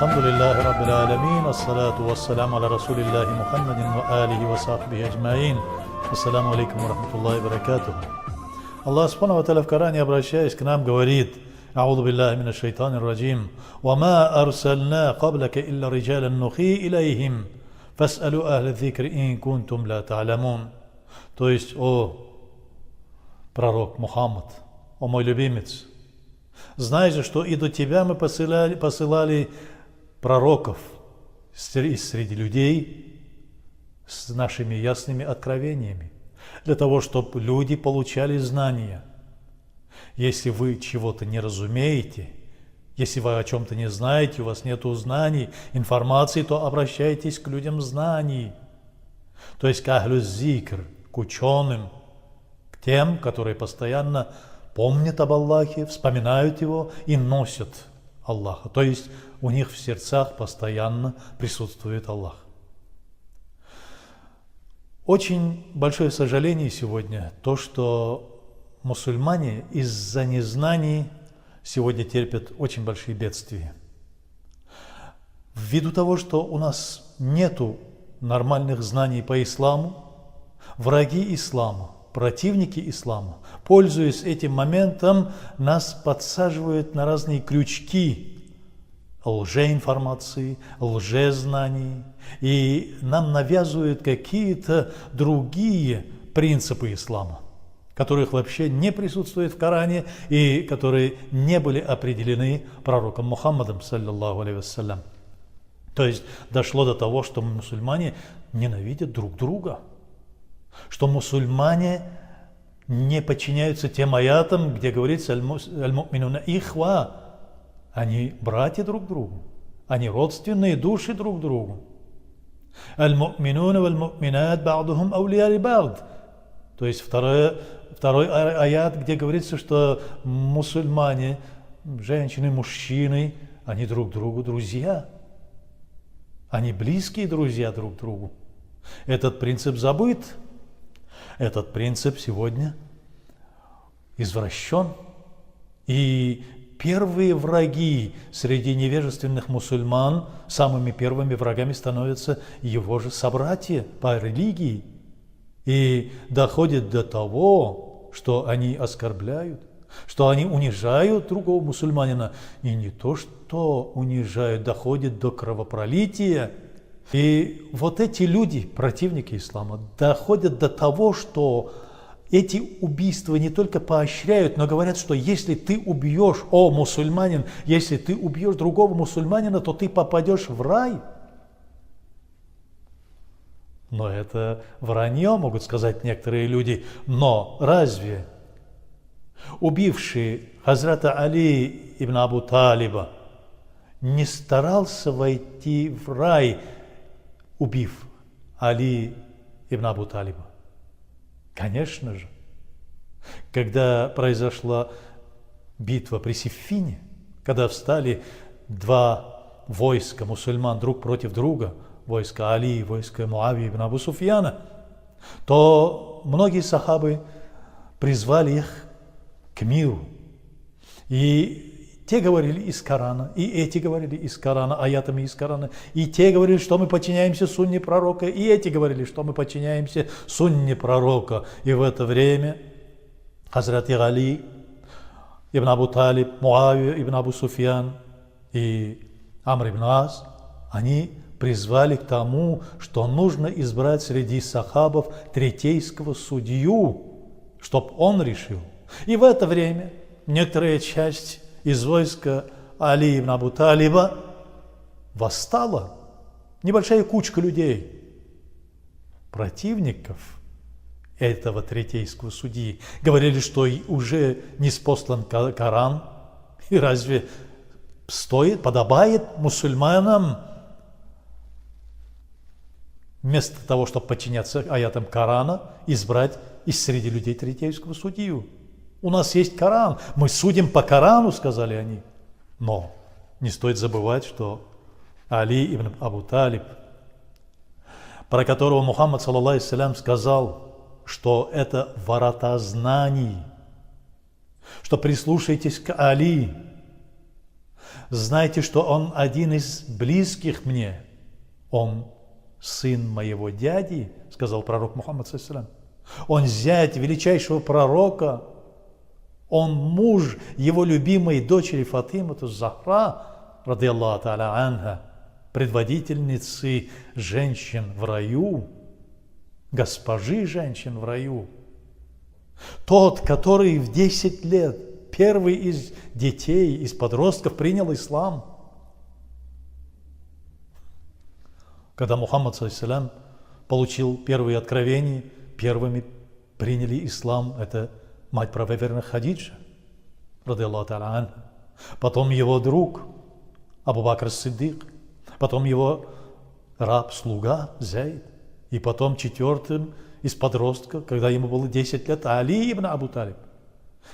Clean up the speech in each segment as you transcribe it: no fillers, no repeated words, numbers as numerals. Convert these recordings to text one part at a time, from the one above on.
Алхамдулиллахи Раббил Алямин, ассалату вассаляму аля Расулиллахи Мухаммадин ва алихи ва сахбихи аджмаин. Ассаламу алейкум ва рахматуллахи ва баракатуху. Аллах Субхану ва Тааля в Коране, обращаясь к нам, говорит: А'уду биллахи минаш шайтанир раджим. Ва ма арсална каблака илля риджалан нухи илейхим. Фас'алу ахля дзикри ин кунтум ла та'ламун. То есть, о пророк Мухаммад, о мой любимец, знай же, что и до тебя мы посылали пророков среди людей с нашими ясными откровениями, для того, чтобы люди получали знания. Если вы чего-то не разумеете, если вы о чем-то не знаете, у вас нет знаний, информации, то обращайтесь к людям знаний, то есть к ахлю зикр, к ученым, к тем, которые постоянно помнят об Аллахе, вспоминают Его и носят Аллаха. То есть у них в сердцах постоянно присутствует Аллах. Очень большое сожаление сегодня то, что мусульмане из-за незнаний сегодня терпят очень большие бедствия. Ввиду того, что у нас нету нормальных знаний по исламу, враги ислама, противники ислама, пользуясь этим моментом, нас подсаживают на разные крючки лжеинформации, лжезнаний, и нам навязывают какие-то другие принципы ислама, которых вообще не присутствует в Коране и которые не были определены пророком Мухаммадом, саллаллаху алейхи вассалям. То есть дошло до того, что мусульмане ненавидят друг друга, что мусульмане не подчиняются тем аятам, где говорится «Аль-му'минуна ихва». Они братья друг другу, они родственные души друг другу. «Аль-му'минуна валь-му'минат ба'духум аулия ли-ба'д». То есть второй аят, где говорится, что мусульмане, женщины, мужчины, они друг другу друзья. Они близкие друзья друг другу. Этот принцип забыт. Этот принцип сегодня извращен. И первые враги среди невежественных мусульман, самыми первыми врагами становятся его же собратья по религии. И доходит до того, что они оскорбляют, что они унижают другого мусульманина. И не то, что унижают, доходит до кровопролития. И вот эти люди, противники ислама, доходят до того, что эти убийства не только поощряют, но говорят, что если ты убьешь, о мусульманин, если ты убьешь другого мусульманина, то ты попадешь в рай. Но это вранье, могут сказать некоторые люди. Но разве убивший Хазрата Али ибн Абу Талиба не старался войти в рай, убив Али ибн Абу Талиба? Конечно же. Когда произошла битва при Сиффине, когда встали два войска мусульман друг против друга, войско Али и войско Муавии ибн Абу Суфьяна, то многие сахабы призвали их к миру. И те говорили из Корана, и эти говорили из Корана, аятами из Корана, и те говорили, что мы подчиняемся сунне пророка, и эти говорили, что мы подчиняемся сунне пророка. И в это время Хазрат Али ибн Абу Талиб, Муавия ибн Абу Суфьян и Амр ибн Ас, они призвали к тому, что нужно избрать среди сахабов третейского судью, чтоб он решил. И в это время некоторая часть из войска Али ибн Абу Талиба восстала. Небольшая кучка людей, противников этого третейского судьи, говорили, что уже ниспослан Коран, и разве подобает мусульманам вместо того, чтобы подчиняться аятам Корана, избрать из среди людей третейского судью? У нас есть Коран, мы судим по Корану, сказали они. Но не стоит забывать, что Али ибн Абу Талиб, про которого Мухаммад, саллаллаху алейхи вассалям, сказал, что это ворота знаний, что прислушайтесь к Али. Знайте, что он один из близких мне. Он сын моего дяди, сказал пророк Мухаммад ﷺ. Он зять величайшего пророка. Он муж его любимой дочери Фатимы Захра, ради Аллаху та'аля анха, предводительницы женщин в раю, госпожи женщин в раю. Тот, который в 10 лет, первый из детей, из подростков принял ислам. Когда Мухаммад ﷺ получил первые откровения, первыми приняли ислам, это мать правоверных Хадиджа, ради Аллаху та'аля анха. Потом его друг Абу Бакр ас-Сиддик, потом его раб-слуга Зайд, и потом четвертым из подростков, когда ему было 10 лет, Али ибн Абу Талиб.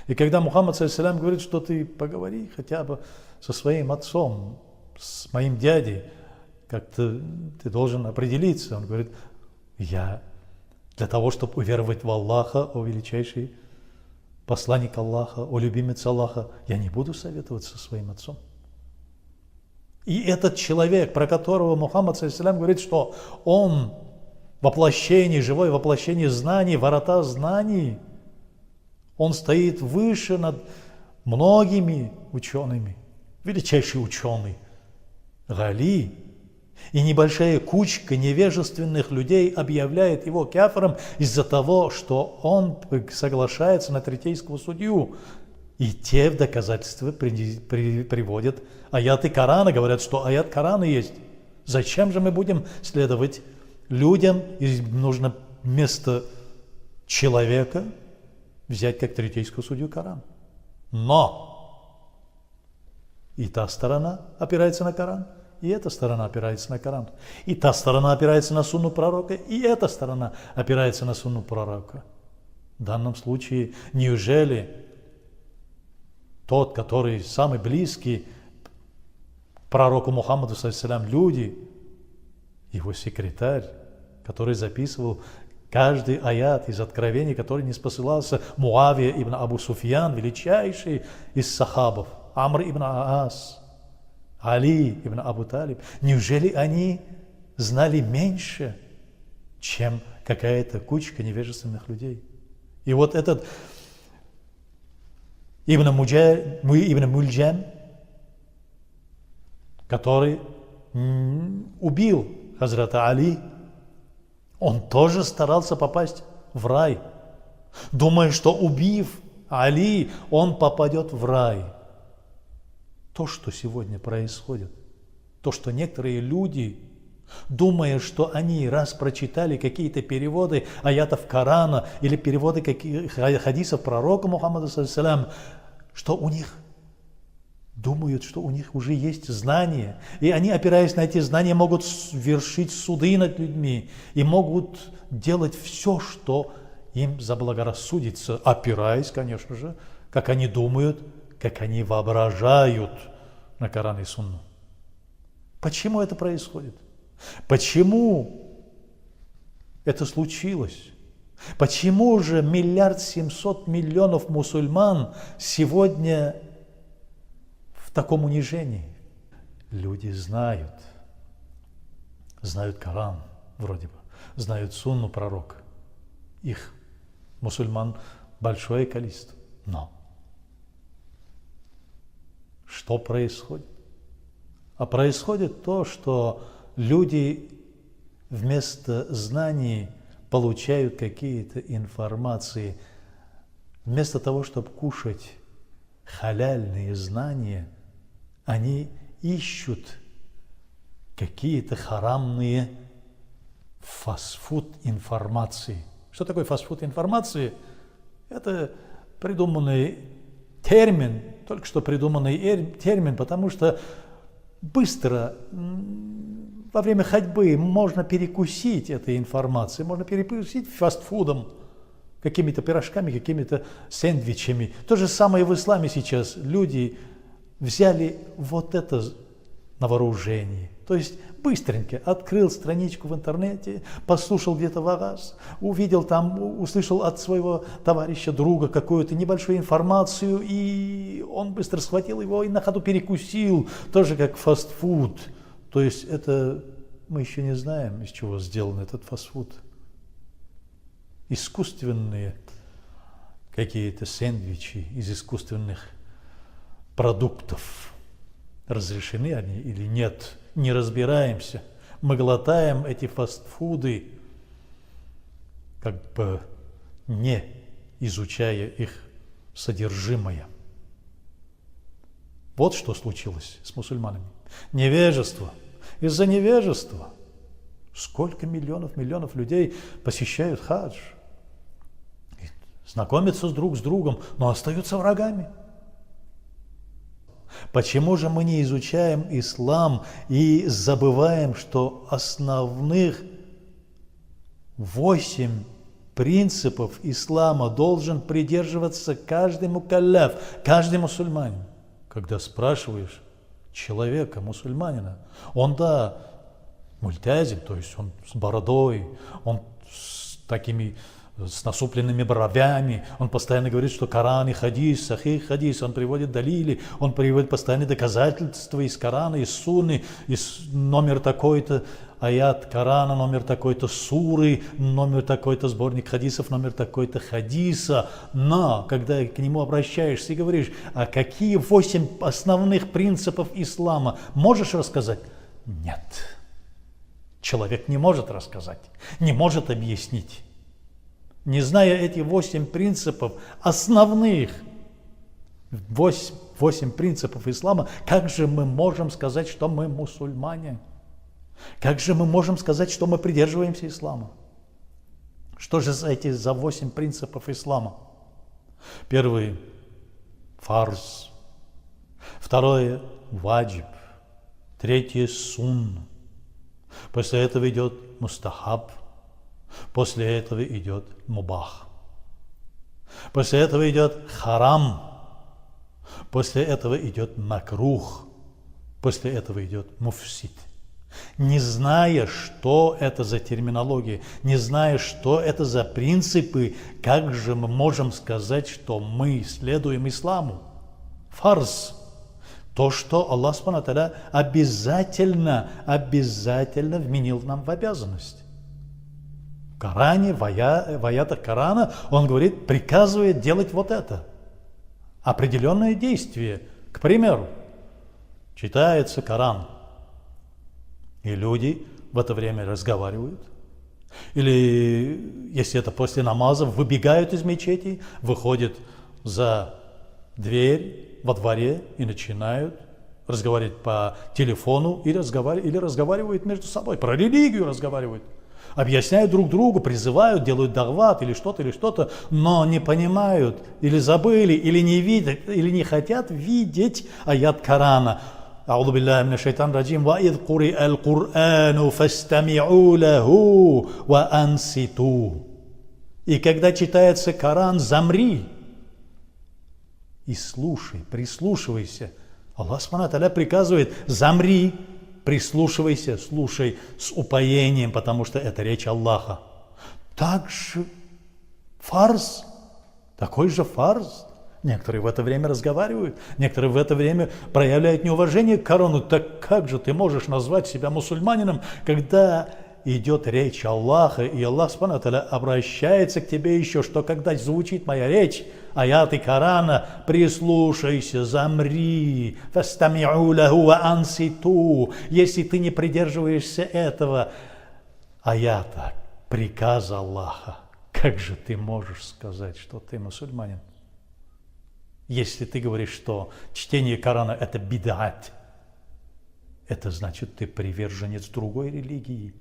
И когда Мухаммад ﷺ говорит, что ты поговори хотя бы со своим отцом, с моим дядей, как-то ты должен определиться. Он говорит, я для того, чтобы уверовать в Аллаха, о величайший посланник Аллаха, о любимец Аллаха, я не буду советоваться со своим отцом. И этот человек, про которого Мухаммад ﷺ говорит, что он воплощение, живое воплощение знаний, ворота знаний, он стоит выше над многими учеными, величайший ученый Гали. И небольшая кучка невежественных людей объявляет его кафиром из-за того, что он соглашается на третейского судью. И те в доказательство приводят аяты Корана, говорят, что аят Корана есть. Зачем же мы будем следовать людям, и нужно вместо человека взять как третейского судью Коран? Но и та сторона опирается на Коран, и эта сторона опирается на Коран. И та сторона опирается на сунну пророка, и эта сторона опирается на сунну пророка. В данном случае, неужели тот, который самый близкий к пророку Мухаммаду ﷺ, люди, его секретарь, который записывал каждый аят из откровений, который не спосылался, Муавия ибн Абу Суфьян, величайший из сахабов, Амр ибн Аас, Али ибн Абу Талиб, неужели они знали меньше, чем какая-то кучка невежественных людей? И вот этот Ибн Мульджам, который убил Хазрата Али, он тоже старался попасть в рай, думая, что убив Али, он попадет в рай. То, что сегодня происходит, то, что некоторые люди, думая, что они раз прочитали какие-то переводы аятов Корана или переводы хадисов пророка Мухаммада ﷺ, что у них думают, что у них уже есть знания, и они, опираясь на эти знания, могут вершить суды над людьми и могут делать все, что им заблагорассудится, опираясь, конечно же, как они думают, как они воображают на Коран и Сунну. Почему это происходит? Почему это случилось? Почему же 1 700 000 000 мусульман сегодня в таком унижении? Люди знают Коран вроде бы, знают сунну пророка. Их мусульман большое количество. Но что происходит? А происходит то, что люди вместо знаний получают какие-то информации. Вместо того, чтобы кушать халяльные знания, они ищут какие-то харамные фастфуд информации. Что такое фастфуд информации? Это придуманный термин, только что придуманный термин, потому что быстро во время ходьбы можно перекусить этой информацией, можно перекусить фастфудом, какими-то пирожками, какими-то сэндвичами. То же самое в исламе сейчас. Люди взяли вот это на вооружение. То есть быстренько открыл страничку в интернете, послушал где-то вагаз, увидел там, услышал от своего товарища, друга какую-то небольшую информацию, и он быстро схватил его и на ходу перекусил, тоже как фастфуд. То есть это мы еще не знаем, из чего сделан этот фастфуд. Искусственные какие-то сэндвичи из искусственных продуктов. Разрешены они или нет, не разбираемся. Мы глотаем эти фастфуды, как бы не изучая их содержимое. Вот что случилось с мусульманами. Невежество. Из-за невежества сколько миллионов людей посещают хадж, знакомятся друг с другом, но остаются врагами. Почему же мы не изучаем ислам и забываем, что основных 8 принципов ислама должен придерживаться каждый мукалляф, каждый мусульманин? Когда спрашиваешь человека, мусульманина, он мультязим, то есть он с бородой, он с насупленными бровями, он постоянно говорит, что Коран и хадис, сахих хадис, он приводит далили, он приводит постоянные доказательства из Корана, из Сунны, из номер такой-то аят Корана, номер такой-то суры, номер такой-то сборник хадисов, номер такой-то хадиса. Но когда к нему обращаешься и говоришь, а какие 8 основных принципов ислама, можешь рассказать? Нет. Человек не может рассказать, не может объяснить. Не зная эти 8 принципов, основных 8 принципов ислама, как же мы можем сказать, что мы мусульмане? Как же мы можем сказать, что мы придерживаемся ислама? Что же за 8 принципов ислама? Первый – фарз. Второе – ваджиб. Третье – сунна. После этого идет мустахаб. После этого идет мубах. После этого идет харам. После этого идет макрух. После этого идет муфсид. Не зная, что это за терминология, не зная, что это за принципы, как же мы можем сказать, что мы следуем исламу? Фарз. То, что Аллах Субхану ва Тааля обязательно вменил нам в обязанность. В Коране, в аятах Корана, он говорит, приказывает делать вот это. Определенное действие. К примеру, читается Коран, и люди в это время разговаривают. Или, если это после намаза, выбегают из мечети, выходят за дверь во дворе и начинают разговаривать по телефону или разговаривают между собой, про религию разговаривают. Объясняют друг другу, призывают, делают дават или что-то, но не понимают, или забыли, или не видят, или не хотят видеть аят Корана. أعوذ بالله من الشيطان الرجيم وإذ قرئ القرآن فاستمعوا له وأنصتوا. И когда читается Коран, замри и слушай, прислушивайся. Аллах Субхану ва Тааля приказывает, замри, прислушивайся, слушай с упоением, потому что это речь Аллаха. Также фарз, такой же фарз. Некоторые в это время разговаривают, некоторые в это время проявляют неуважение к Корану. Так как же ты можешь назвать себя мусульманином, когда идет речь Аллаха, и Аллах Субхану ва Тааля обращается к тебе еще, что когда звучит моя речь, аяты Корана, прислушайся, замри, фастами'у лаху ва анситу. Если ты не придерживаешься этого аята, приказа Аллаха, как же ты можешь сказать, что ты мусульманин? Если ты говоришь, что чтение Корана – это бид'ат, это значит, ты приверженец другой религии.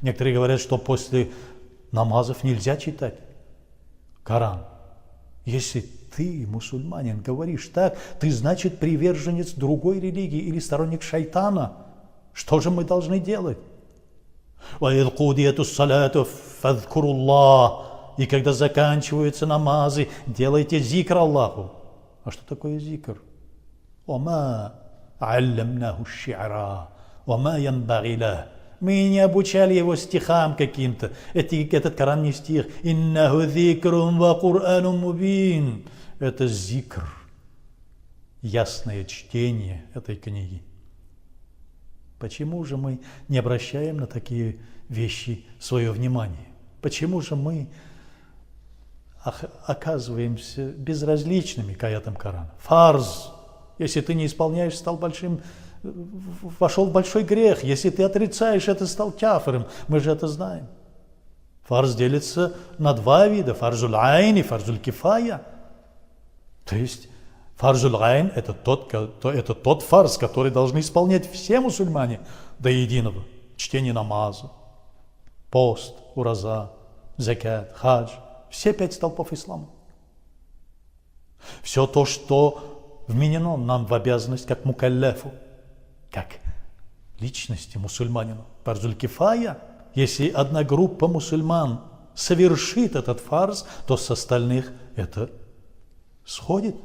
Некоторые говорят, что после намазов нельзя читать Коран. Если ты, мусульманин, говоришь так, ты, значит, приверженец другой религии или сторонник шайтана. Что же мы должны делать? وَإِذْ قُضِيَتُ الصَّلَاةُ فَاذْكُرُوا اللَّهَ. И когда заканчиваются намазы, делайте зикр Аллаху. А что такое зикр? وَمَا аллямнаху ши'ра, ва ма янбаги лах. Мы не обучали его стихам каким-то. Этот Коран не стих. Иннаху зикрун ва Куранун мубин. Это зикр, ясное чтение этой книги. Почему же мы не обращаем на такие вещи свое внимание? Почему же мы оказываемся безразличными к аятам Корана? Фарз. Если ты не исполняешь, вошел в большой грех. Если ты отрицаешь, это стал кафиром. Мы же это знаем. Фарз делится на два вида. Фарзуль айн и фарзуль кифая. То есть фарзуль айн это тот фарз, который должны исполнять все мусульмане до единого. Чтение намаза, пост, ураза, закат, хадж. Все 5 столпов ислама. Все то, что вменено нам в обязанность как мукалляфу, как личности мусульманина. Фарзуль кифая, если одна группа мусульман совершит этот фарз, то с остальных это сходит.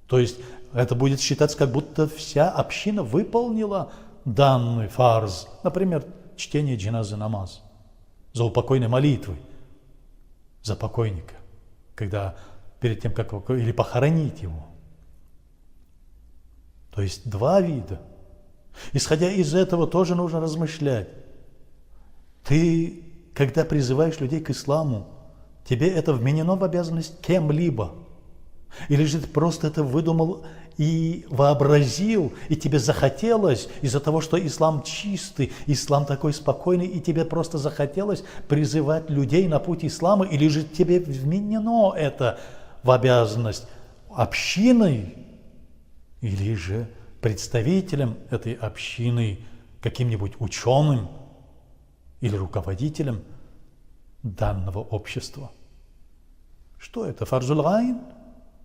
То есть это будет считаться, как будто вся община выполнила данный фарз. Например, чтение джиназы намаз, за упокойной молитвой, за покойника, когда перед тем, как или похоронить его. То есть 2 вида. Исходя из этого тоже нужно размышлять. Ты, когда призываешь людей к исламу, тебе это вменено в обязанность кем-либо? Или же ты просто это выдумал и вообразил, и тебе захотелось из-за того, что ислам чистый, ислам такой спокойный, и тебе просто захотелось призывать людей на путь ислама, или же тебе вменено это в обязанность общиной, или же представителем этой общины, каким-нибудь ученым или руководителем данного общества. Что это, фарзуль айн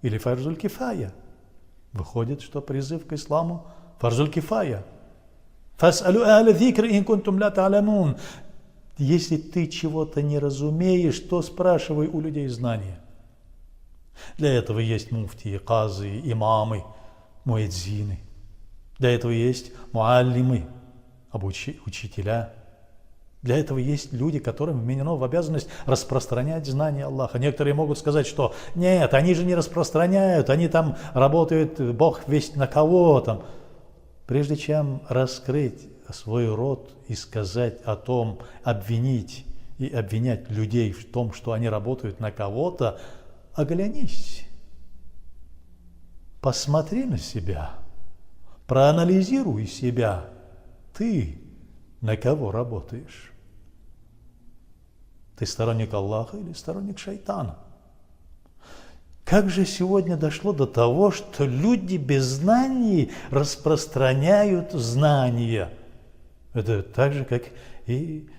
или фарзуль кифая? Выходит, что призыв к исламу фарзуль кифая. Фас'алу ахля зикр ин кунтум ла та'ламун. Если ты чего-то не разумеешь, то спрашивай у людей знания. Для этого есть муфтии, казы, имамы, муэдзины. Для этого есть муаллимы, учителя. Для этого есть люди, которым вменено в обязанность распространять знания Аллаха. Некоторые могут сказать, что нет, они же не распространяют, они там работают, Бог весть на кого там. Прежде чем раскрыть свой рот и сказать о том, обвинить и обвинять людей в том, что они работают на кого-то, оглянись, посмотри на себя, проанализируй себя. Ты на кого работаешь? Ты сторонник Аллаха или сторонник шайтана? Как же сегодня дошло до того, что люди без знаний распространяют знания? Это так же, как и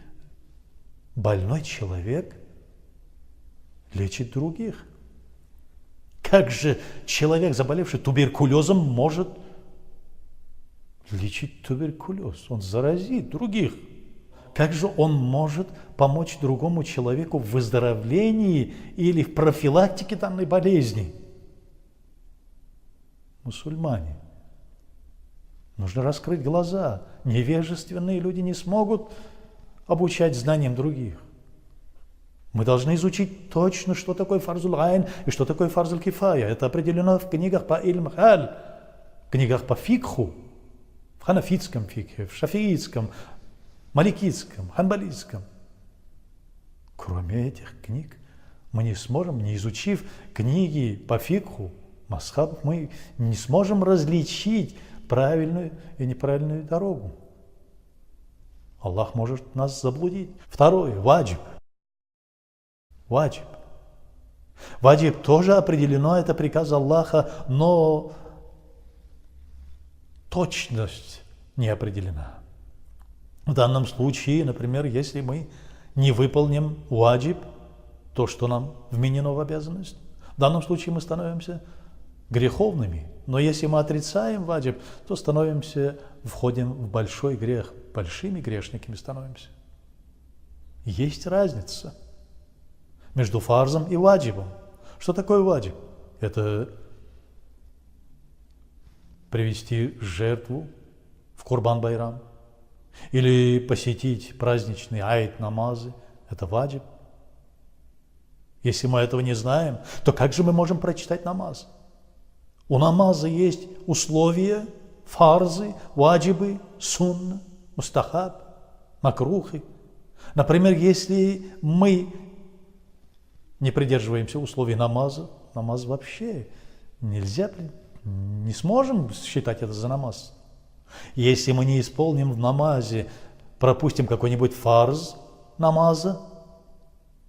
больной человек лечит других. Как же человек, заболевший туберкулезом, может лечить туберкулез? Он заразит других. Как же он может помочь другому человеку в выздоровлении или в профилактике данной болезни? Мусульмане. Нужно раскрыть глаза. Невежественные люди не смогут обучать знаниям других. Мы должны изучить точно, что такое фарзуль айн и что такое фарзуль кифая. Это определено в книгах по ильм халь, в книгах по фикху, в ханафитском фикхе, в шафиитском, маликитском, ханбалийском. Кроме этих книг мы не сможем, не изучив книги по фикху, масхаб, мы не сможем различить правильную и неправильную дорогу. Аллах может нас заблудить. Второе, ваджиб. Ваджиб. Ваджиб тоже определено, это приказ Аллаха, но точность не определена. В данном случае, например, если мы не выполним ваджиб, то, что нам вменено в обязанность, в данном случае мы становимся греховными. Но если мы отрицаем ваджиб, то входим в большой грех, большими грешниками становимся. Есть разница между фарзом и ваджибом. Что такое ваджиб? Это привести жертву в Курбан-Байрам, или посетить праздничный айд намазы, это ваджиб. Если мы этого не знаем, то как же мы можем прочитать намаз? У намаза есть условия, фарзы, ваджибы, сунна, мустахаб, макрухи. Например, если мы не придерживаемся условий намаза, намаз вообще нельзя, не сможем считать это за намаз. Если мы не исполним в намазе, пропустим какой-нибудь фарз намаза,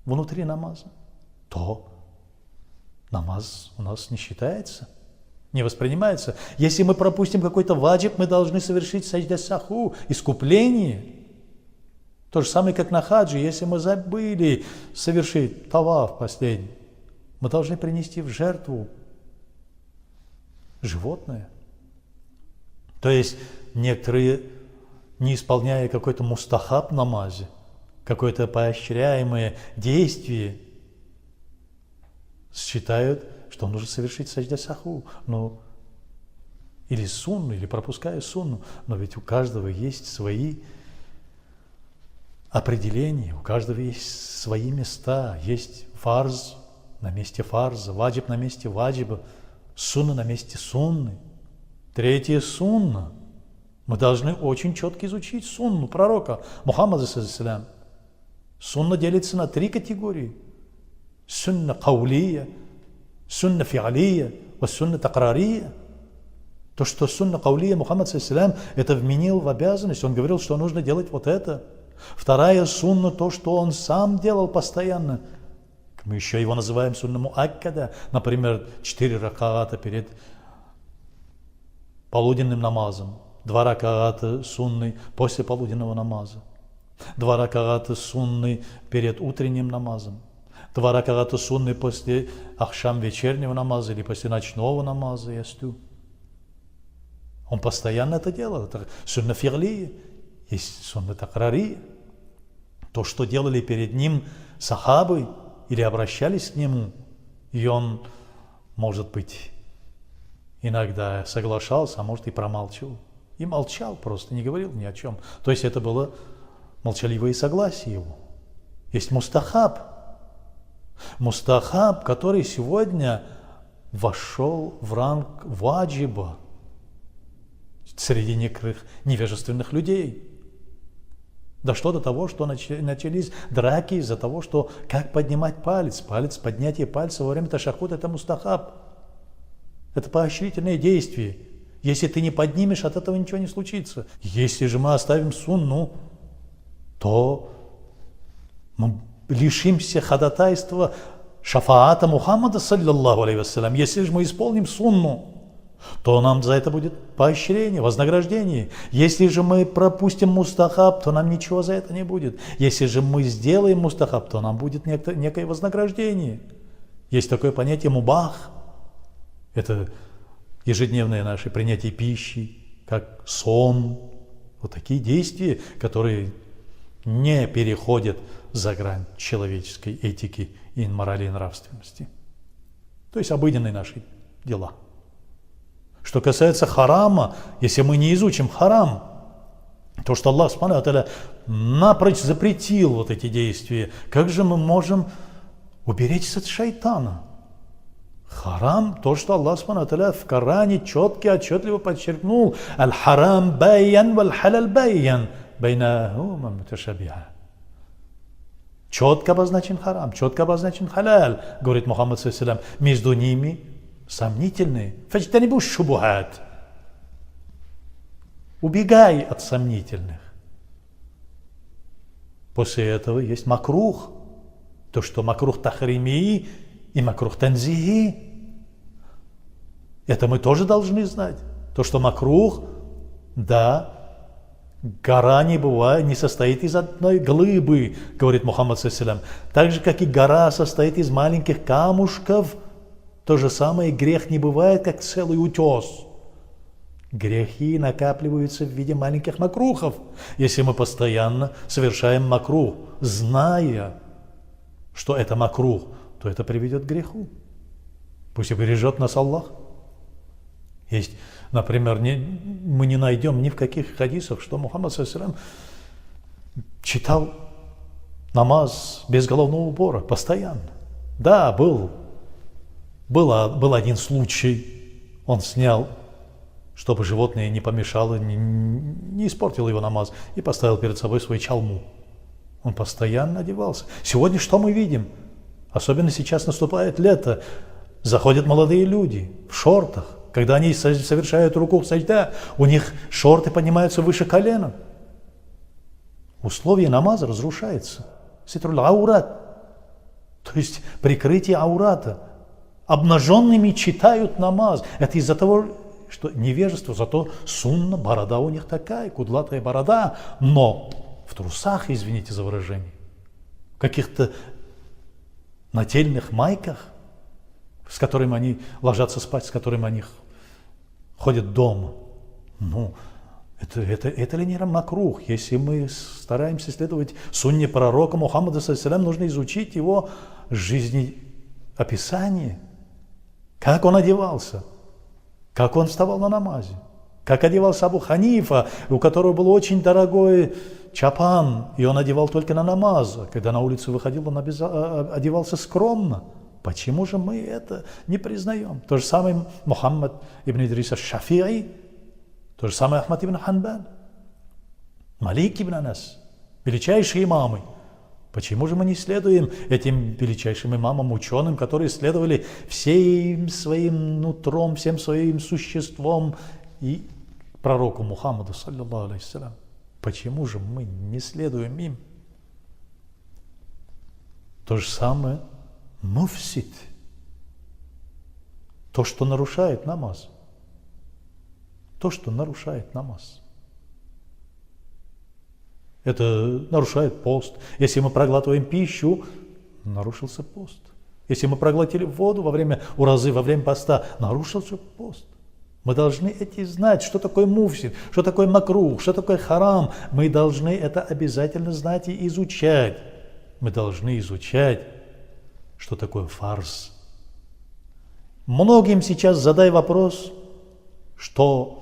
внутри намаза, то намаз у нас не считается, не воспринимается. Если мы пропустим какой-то ваджиб, мы должны совершить саджда саху, искупление. То же самое, как на хаджи, если мы забыли совершить таваф последний, мы должны принести в жертву животное. То есть некоторые, не исполняя какой-то мустахаб в намазе, какое-то поощряемое действие, считают, что нужно совершить саджда саху, или сунну, или пропуская сунну. Но ведь у каждого есть свои определения, у каждого есть свои места. Есть фарз на месте фарза, ваджиб на месте ваджиба, сунна на месте сунны. Третье сунна. Мы должны очень четко изучить сунну пророка Мухаммада ﷺ. Сунна делится на 3 категории. Сунна каулия, сунна фиалия, сунна такрария. То, что сунна каулия Мухаммад ﷺ это вменил в обязанность, он говорил, что нужно делать вот это. Вторая сунна, то, что он сам делал постоянно. Мы еще его называем сунна муаккада. Например, 4 ракаата перед полуденным намазом, 2 ракаата сунны после полуденного намаза, 2 ракаата сунны перед утренним намазом, 2 ракаата сунны после ахшам вечернего намаза или после ночного намаза ясту. Он постоянно это делал. Это сунна фи'лия, есть сунна такрария. То, что делали перед ним сахабы или обращались к нему, и он, может быть, иногда соглашался, а может и промолчал. И молчал просто, не говорил ни о чем. То есть это было молчаливое согласие его. Есть мустахаб. Мустахаб, который сегодня вошел в ранг ваджиба среди некоторых невежественных людей. Дошло до того, что начались драки из-за того, что как поднимать палец. Поднятие пальца во время ташаххуд – это мустахаб. Это поощрительное действие. Если ты не поднимешь, от этого ничего не случится. Если же мы оставим сунну, то мы лишимся ходатайства шафаата Мухаммада, саллиллаху алейхи вассалям. Если же мы исполним сунну, то нам за это будет поощрение, вознаграждение. Если же мы пропустим мустахаб, то нам ничего за это не будет. Если же мы сделаем мустахаб, то нам будет некое вознаграждение. Есть такое понятие мубах. Это ежедневное наше принятие пищи, как сон. Вот такие действия, которые не переходят за грань человеческой этики и морали и нравственности. То есть обыденные наши дела. Что касается харама, если мы не изучим харам, то, что Аллах Субхану ва Тааля напрочь запретил вот эти действия, как же мы можем уберечься от шайтана? Харам, то, что Аллах Субхану ва Тааля в Коране четко и отчетливо подчеркнул: «Аль-харам байян валь-халяль байян, байнахума муташабиха». Четко обозначен харам, четко обозначен халяль, говорит Мухаммад ﷺ, между ними сомнительные. Фаджтанибу шубухат. Убегай от сомнительных. После этого есть макрух. То, что макрух тахрими и макрух танзихи. Это мы тоже должны знать. То, что макрух, да, гора не бывает, не состоит из одной глыбы, говорит Мухаммад ﷺ. Так же, как и гора состоит из маленьких камушков, то же самое грех не бывает, как целый утес. Грехи накапливаются в виде маленьких макрухов. Если мы постоянно совершаем макрух, зная, что это макрух, то это приведет к греху. Пусть убережет нас Аллах. Есть, например, мы не найдем ни в каких хадисах, что Мухаммад ﷺ читал намаз без головного убора постоянно. Да, был один случай, он снял, чтобы животное не помешало, не испортило его намаз, и поставил перед собой свою чалму. Он постоянно одевался. Сегодня что мы видим? Особенно сейчас наступает лето. Заходят молодые люди в шортах. Когда они совершают руку сажда, у них шорты поднимаются выше колена. Условие намаза разрушается. Ситруль аурат. То есть прикрытие аурата. Обнаженными читают намаз. Это из-за того, что невежество, зато сунна, борода у них такая, кудлатая борода, но в трусах, извините за выражение, в каких-то нательных майках, с которыми они ложатся спать, с которыми они ходят дома. Это ли не макрух? Если мы стараемся следовать сунне пророка Мухаммада ﷺ, нужно изучить его жизнеописание. Как он одевался, как он вставал на намазе, как одевался Абу Ханифа, у которого был очень дорогой чапан, и он одевал только на намаз. Когда на улицу выходил, он одевался скромно. Почему же мы это не признаем? То же самое Мухаммад ибн Идрис аш-Шафи'и, то же самое Ахмад ибн Ханбаль, Малик ибн Анас, величайшие имамы. Почему же мы не следуем этим величайшим имамам, ученым, которые следовали всем своим нутром, всем своим существом и пророку Мухаммаду, саллиллаху алейхи. Почему же мы не следуем им? То же самое муфсид, то, что нарушает намаз. То, что нарушает намаз. Это нарушает пост. Если мы проглатываем пищу, нарушился пост. Если мы проглотили воду во время уразы, во время поста, нарушился пост. Мы должны знать, что такое муфсид, что такое макрух, что такое харам. Мы должны это обязательно знать и изучать. Мы должны изучать, что такое фарз. Многим сейчас задай вопрос, что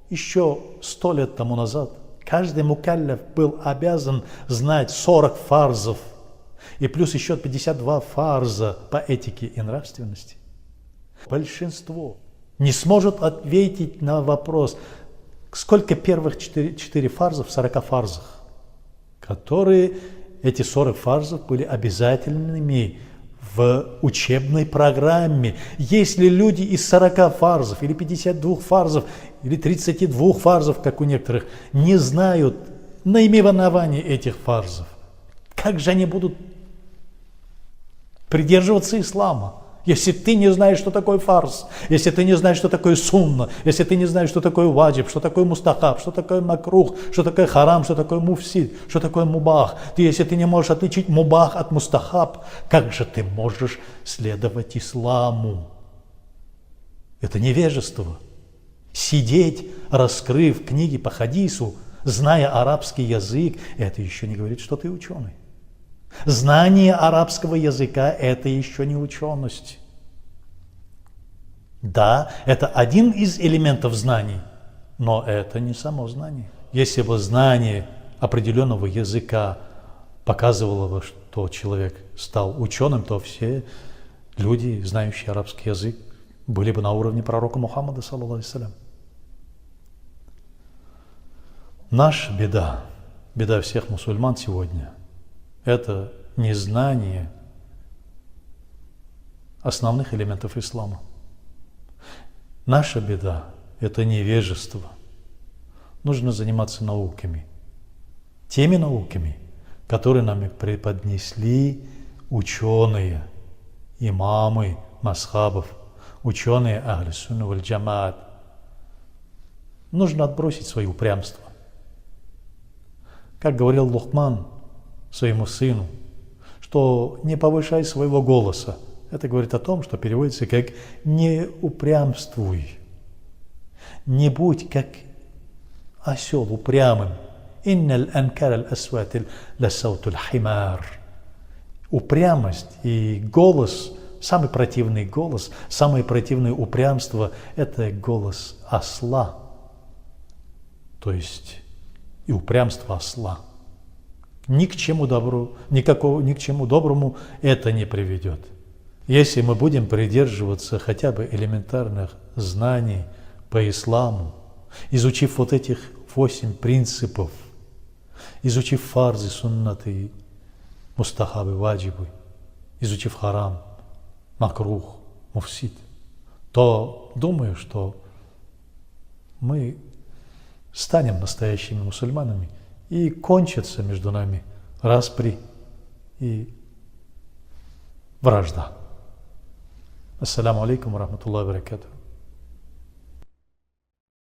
еще 100 лет тому назад каждый мукалляф был обязан знать 40 фарзов и плюс еще 52 фарза по этике и нравственности. Большинство не сможет ответить на вопрос, сколько первых 4 фарза в 40 фарзах, которые эти 40 фарзов были обязательными в учебной программе. Если люди из 40 фарзов, или 52 фарзов, или 32 фарзов, как у некоторых, не знают наименование этих фарзов, как же они будут придерживаться ислама? Если ты не знаешь, что такое фарз, если ты не знаешь, что такое сунна, если ты не знаешь, что такое ваджиб, что такое мустахаб, что такое макрух, что такое харам, что такое муфсид, что такое мубах, если ты не можешь отличить мубах от мустахаб, как же ты можешь следовать исламу? Это невежество. Сидеть, раскрыв книги по хадису, зная арабский язык, это еще не говорит, что ты ученый. Знание арабского языка – это еще не ученость. Да, это один из элементов знаний, но это не само знание. Если бы знание определенного языка показывало бы, что человек стал ученым, то все люди, знающие арабский язык, были бы на уровне пророка Мухаммада, саллаллаху алейхи ва саллям. Наша беда, беда всех мусульман сегодня – это незнание основных элементов ислама. Наша беда – это невежество. Нужно заниматься науками. Теми науками, которые нам преподнесли ученые, имамы масхабов, ученые ахль сунна валь джамаат. Нужно отбросить свое упрямство. Как говорил Лухман своему сыну, что не повышай своего голоса. Это говорит о том, что переводится как «не упрямствуй». Не будь как осел упрямым. «Инналь анкар аль-асват ла саутуль химар». Упрямость и голос самый противный голос, самое противное упрямство – это голос осла. То есть и упрямство осла. Ни к чему ни к чему доброму это не приведет. Если мы будем придерживаться хотя бы элементарных знаний по исламу, изучив вот этих 8 принципов, изучив фарзы, суннаты, мустахабы, ваджибы, изучив харам, макрух, муфсид, то думаю, что мы станем настоящими мусульманами и кончатся между нами распри и вражда. Ассаламу алейкум ва рахматуллахи ва баракатуху.